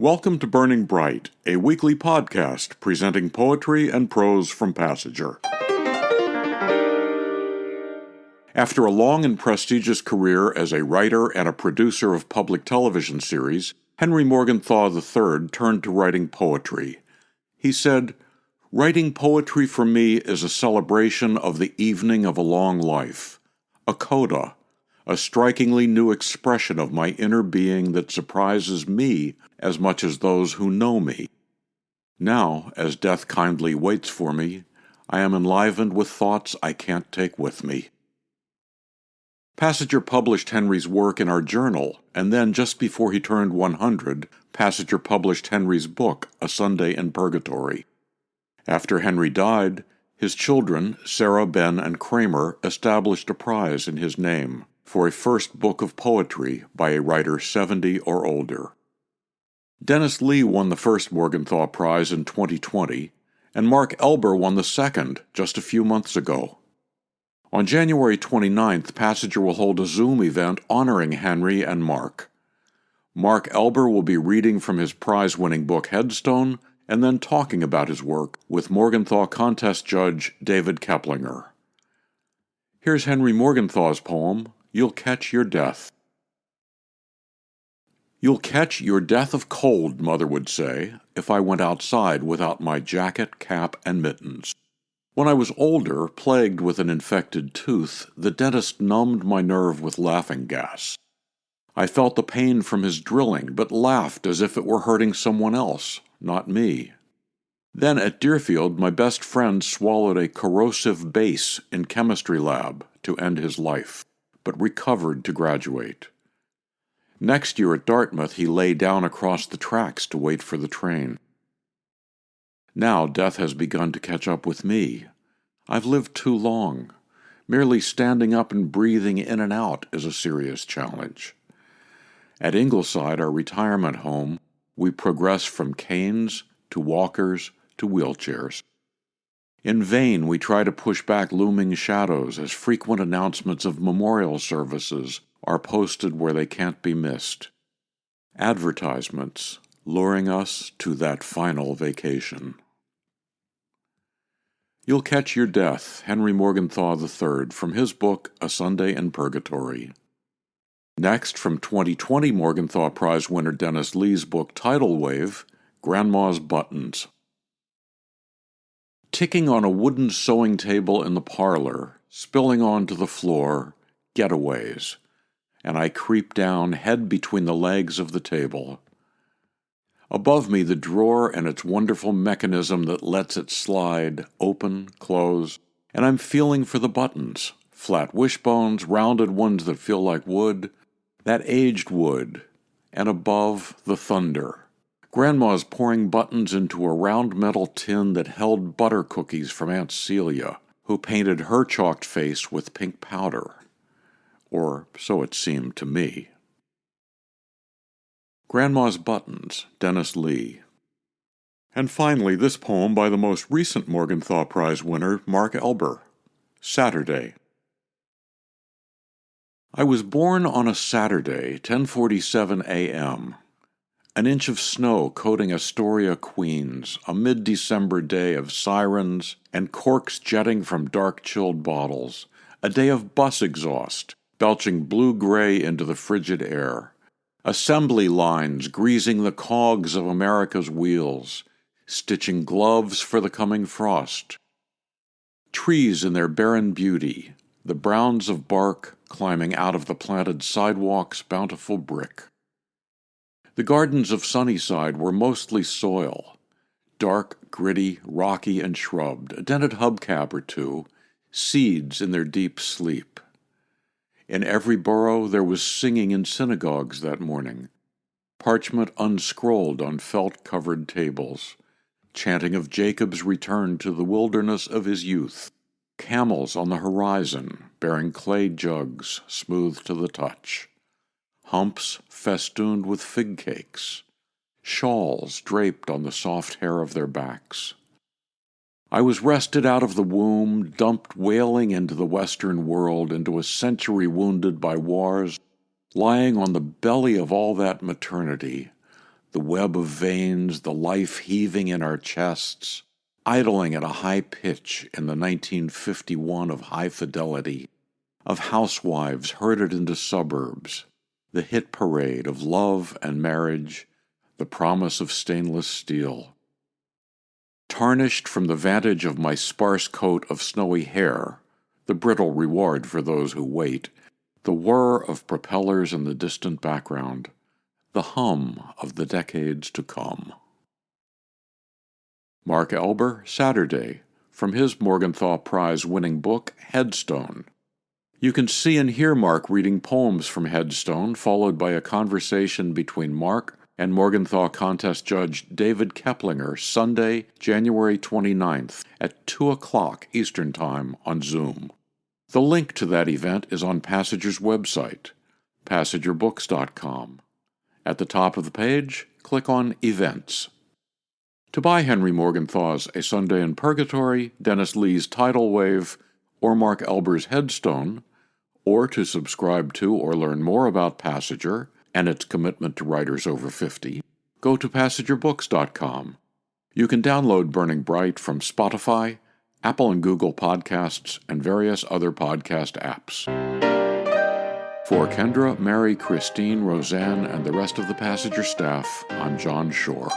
Welcome to Burning Bright, a weekly podcast presenting poetry and prose from Passenger. After a long and prestigious career as a writer and a producer of public television series, Henry Morgenthau III turned to writing poetry. He said, "Writing poetry for me is a celebration of the evening of a long life, a coda, a strikingly new expression of my inner being that surprises me as much as those who know me. Now, as death kindly waits for me, I am enlivened with thoughts I can't take with me." Passenger published Henry's work in our journal, and then just before he turned 100, Passenger published Henry's book, A Sunday in Purgatory. After Henry died, his children, Sarah, Ben, and Kramer, established a prize in his name for a first book of poetry by a writer 70 or older. Dennis Lee won the first Morgenthau Prize in 2020, and Mark Elber won the second just a few months ago. On January 29th, Passenger will hold a Zoom event honoring Henry and Mark. Mark Elber will be reading from his prize-winning book Headstone and then talking about his work with Morgenthau contest judge David Keplinger. Here's Henry Morgenthau's poem, You'll Catch Your Death. "You'll catch your death of cold," Mother would say, if I went outside without my jacket, cap, and mittens. When I was older, plagued with an infected tooth, the dentist numbed my nerve with laughing gas. I felt the pain from his drilling, but laughed as if it were hurting someone else, not me. Then at Deerfield, my best friend swallowed a corrosive base in chemistry lab to end his life, but recovered to graduate. Next year at Dartmouth, he lay down across the tracks to wait for the train. Now death has begun to catch up with me. I've lived too long. Merely standing up and breathing in and out is a serious challenge. At Ingleside, our retirement home, we progress from canes to walkers to wheelchairs. In vain, we try to push back looming shadows as frequent announcements of memorial services are posted where they can't be missed. Advertisements luring us to that final vacation. You'll Catch Your Death, Henry Morgenthau III, from his book A Sunday in Purgatory. Next, from 2020 Morgenthau Prize winner Dennis Lee's book Tidal Wave, Grandma's Buttons. Ticking on a wooden sewing table in the parlor, spilling onto the floor, getaways, and I creep down, head between the legs of the table. Above me, the drawer and its wonderful mechanism that lets it slide, open, close, and I'm feeling for the buttons, flat wishbones, rounded ones that feel like wood, that aged wood, and above, the thunder. Grandma's pouring buttons into a round metal tin that held butter cookies from Aunt Celia, who painted her chalked face with pink powder. Or so it seemed to me. Grandma's Buttons, Dennis Lee. And finally, this poem by the most recent Morgenthau Prize winner, Mark Elber, Saturday. I was born on a Saturday, 10:47 a.m., an inch of snow coating Astoria, Queens, a mid-December day of sirens and corks jetting from dark chilled bottles, a day of bus exhaust, belching blue-gray into the frigid air. Assembly lines greasing the cogs of America's wheels, stitching gloves for the coming frost. Trees in their barren beauty, the browns of bark climbing out of the planted sidewalk's bountiful brick. The gardens of Sunnyside were mostly soil, dark, gritty, rocky, and shrubbed, a dented hubcap or two, seeds in their deep sleep. In every borough there was singing in synagogues that morning, parchment unscrolled on felt-covered tables, chanting of Jacob's return to the wilderness of his youth, camels on the horizon bearing clay jugs smooth to the touch, humps festooned with fig cakes, shawls draped on the soft hair of their backs. I was wrested out of the womb, dumped wailing into the Western world, into a century wounded by wars, lying on the belly of all that maternity, the web of veins, the life heaving in our chests, idling at a high pitch in the 1951 of High Fidelity, of housewives herded into suburbs, the hit parade of love and marriage, the promise of stainless steel. Tarnished from the vantage of my sparse coat of snowy hair, the brittle reward for those who wait, the whir of propellers in the distant background, the hum of the decades to come. Mark Elber, Saturday, from his Morgenthau Prize winning book, Headstone. You can see and hear Mark reading poems from Headstone, followed by a conversation between Mark and Morgenthau contest judge David Keplinger, Sunday, January 29th at 2 o'clock Eastern Time on Zoom. The link to that event is on Passager's website, passagerbooks.com. At the top of the page, click on Events. To buy Henry Morgenthau's A Sunday in Purgatory, Dennis Lee's Tidal Wave, or Mark Elber's Headstone, or to subscribe to or learn more about Passager and its commitment to writers over 50, go to passagerbooks.com. You can download Burning Bright from Spotify, Apple and Google Podcasts, and various other podcast apps. For Kendra, Mary, Christine, Roseanne, and the rest of the Passager staff, I'm John Shore.